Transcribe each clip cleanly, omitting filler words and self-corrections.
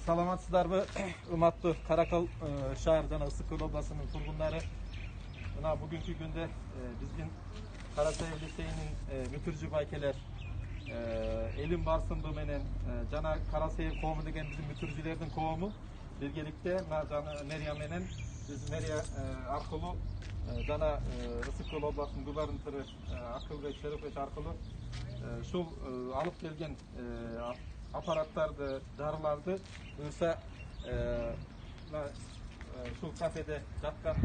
Salamatçılarımı ımatlı Karakol şehir jana Issık Kol oblasının turgunları. Mına bugünkü günde bizden Karasayır Liseyi'nin mütürcü baykeler elim barsındı menen jana Karasayır koomu degen bizim mütürcülerдің koomu birgelikte jana Meryem menen biz Merya arkылуу jana Issık Kol oblasынын губернатору Акылбек Шерифович аркылуу şul alıp gelgen aparatlardı, darılardı. Öyleyse şul kafede jatkan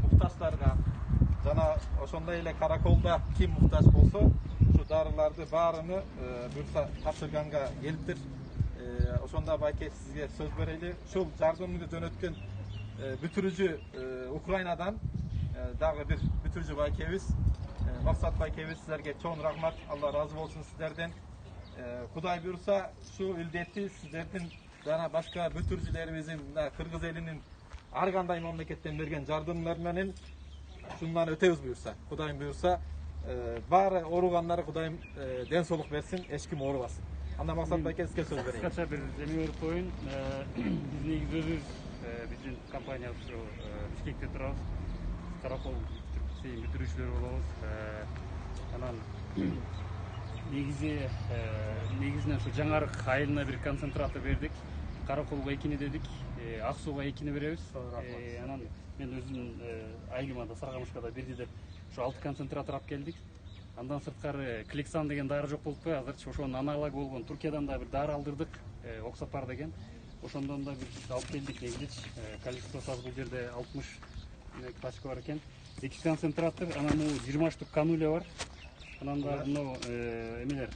muhtaçlarga jana oşonda ile karakolda kim muhtaç bolsa şu darılardı barını buyursa tapşırganga geliptir. Oşonda bayke sizge söz bereli. Şul jardımını jönötken bütürücü Ukraynadan dagы bir bütürücü baykebиz Maksat baykebиz sizlerge çoğun rahmat. Allah razı olsun sizlerden. Kuday buyursa şu ildeti sizlerden jana başka bütürcülerimizin Kırgız elinin ar kандай memleketten bergen jardımlarının şundan ötebиz buyursa. Kudayım buyursa bari oruganları Kudayım den soluk versin, eşkim orubasın. Anda Maksat bayke sizge söz vereyim. Kısaca bir emeği koyun. Biz negizimiz bizim kampanya şu Bişkek'te turabız. Karakol бүтүрүүчүлөр болобуз. Анан негизинен ушу жаңарык айылына бир концентратор бердик. Караколго 2 дедик, Ак сууга 2 беребиз. Анан мен өзүмдүн айылыма да Саргамышкада бирди деп ушу 6 концентратор алып келдик. Андан сырткары Клексан деген дары жок болуп атпайбы? Азырчы ошонун аналогу болгон Туркиядан да бир дары алдырдык, Оксапар деген. Ошондон да бир алып келдик. Негизичи количествосы бул жерде 60 пачка бар экен. 2 концентратор, анан 20 штук кануля бар. Анан да мына эмелер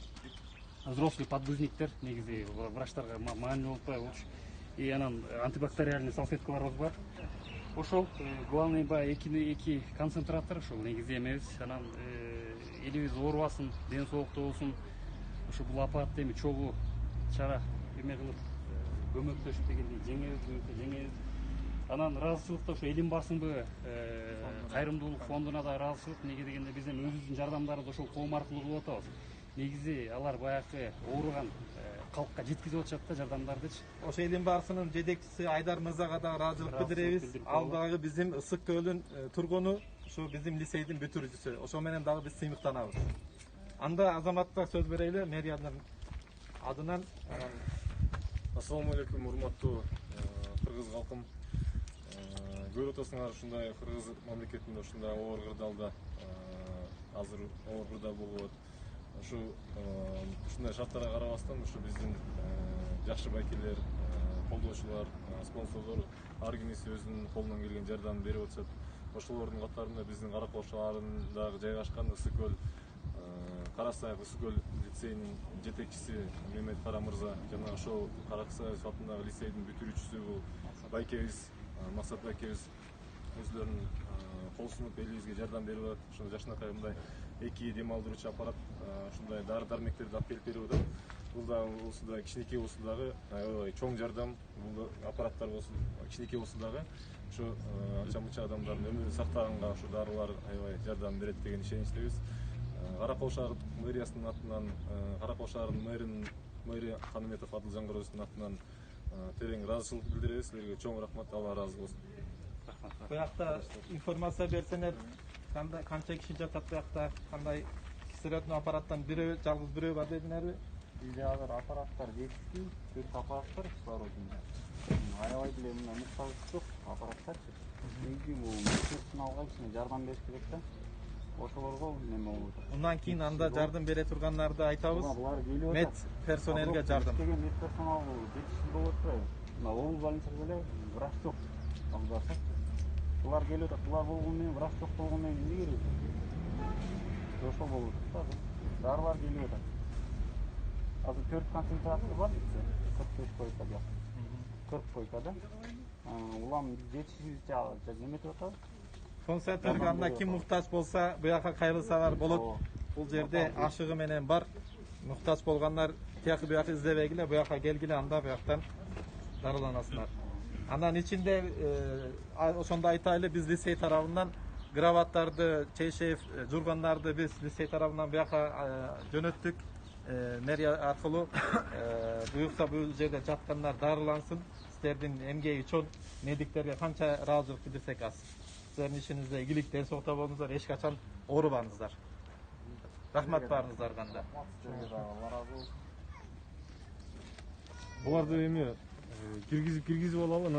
взрослый подгузниктер, негизи врачтарга маани болуп атпайбы? И анан антибактериальный салфеткаларыбыз бар. Ошол главный ба 2 концентратор, ошол негизи эмебиз. Анан элибиз оорубасын, ден соолукта болсун. Ошо бул аппарат эми чогуу чара эме кылып көмөктөшүп дегендей жеңебиз. Анан ыраазычылыкта ошо элим басымбы кайрымдуулук фондуна да ыраазычылык. Неге дегенде биз эми өзүбүздүн жардамдарды ошол коом аркылуу кылып атабыз. Негизи алар баягы ооруган калкка жеткизип атышат да жардамдардычы. Ошо элим барысынын жетекчиси Айдар мырзага да ыраазычылык билдиребиз. Ал дагы биздин Ысык Көлүн тургуну, ушу биздин лицейдин бүтүрүүчүсү. Ошо менен дагы биз сыймыктанабыз. Анда азаматка сөз берели, мэриянын адынан. Ассаламу алейкум, урматтуу кыргыз калкым. Көрүп атасыңар, ушундай кыргыз мамлекетинде ушундай оор кырдаалда азыр оор кырдаал болуп атат. Ушундай шарттарга карабастан ушу биздин жакшы байкелер, колдоочулар, спонсорлор ар кимиси өзүнүн колунан келген жардамын берип атышат. Ошолордун катарында биздин Каракол шаарында жайгашкан Ысык Көл Карасай Ысык Көл лицейинин жетекчиси Мемет Кара мырза жана ошол Карасай атындагы лицейдин бүтүрүүчүсү бул байкебиз Maksat байкебиз өзлөрүнүн кол сунуп элибизге жардам берип атат. Ошондо жакшынакай мындай 2 дем алдыруучу аппарат ушундай дары дармектерди алып келип берип атат. Бул да болсо да кичинекей болсо дагы аябай чоң жардам. Бул аппараттар болсо кичинекей болсо дагы ошо ача-мыча адамдардын өмүрүн сактаганга ошо дарылар аябай жардам берет деген ишеничтебиз. Каракол шаар мэриясынын атынан, Каракол шаарынын мэри Каныметов Адылжан Кыргызовдун атынан терең ыраазычылык билдиребиз. Силерге чоң рахмат, Алла ыраазы болсун. Буякта информация берсеңер, канча киши жатат буякта, кандай кисиретин аппараттан бирөө, жалгыз бирөө бар дедиңерби? Бизде азыр аппараттар жетишпей, 4 аппарат бар оборудование. Аябай деле мына муктаждык жок аппараттарчы. Негизи бул медициналга кичине жардам бериш керек да. Ошолорго неме болуп атат. Ундан кийин анда жардам бере турганнарды айтабыз. Мед персонелге жардам. Деген мед персонал жетишпей болуп атпайбы? Мына облус больницада деле врач жок. Албаса. Булар келип атат. Булар болгон менен врач жок болгон менен эмне керек? Ошол болуп атат да. Дарылар келип атат. Азыр 4 концентратор бар, 45 койка бар. 40 койкада. Улам жетишибизче неметип атабыз. Концентратка анда ким муктач болса, буяка кайрылсалар болот. Бул жерде ашыгы менен бар. Муктач болгондар тияк буяка издебегиле, буяка келгиле, анда буяктан дарыланасыңар. Андан ичинде ошондо айтайлы, биз лицей тарабынан граваттарды, чейшев, жургандарды биз лицей тарабынан буяка жөнөттүк. meriya arkılуу buyursa bu yerde жаткандар darılansın. Sizlerдің emgeği çoğun, mediklerge kança razılık bildirsek az. Sizlerin işinizde iyilik, densoqta bolуңуздар, eç kaçan oorubаңыздар. Rahmat barыңыздар kanda. Буларды эми киргизип алалы.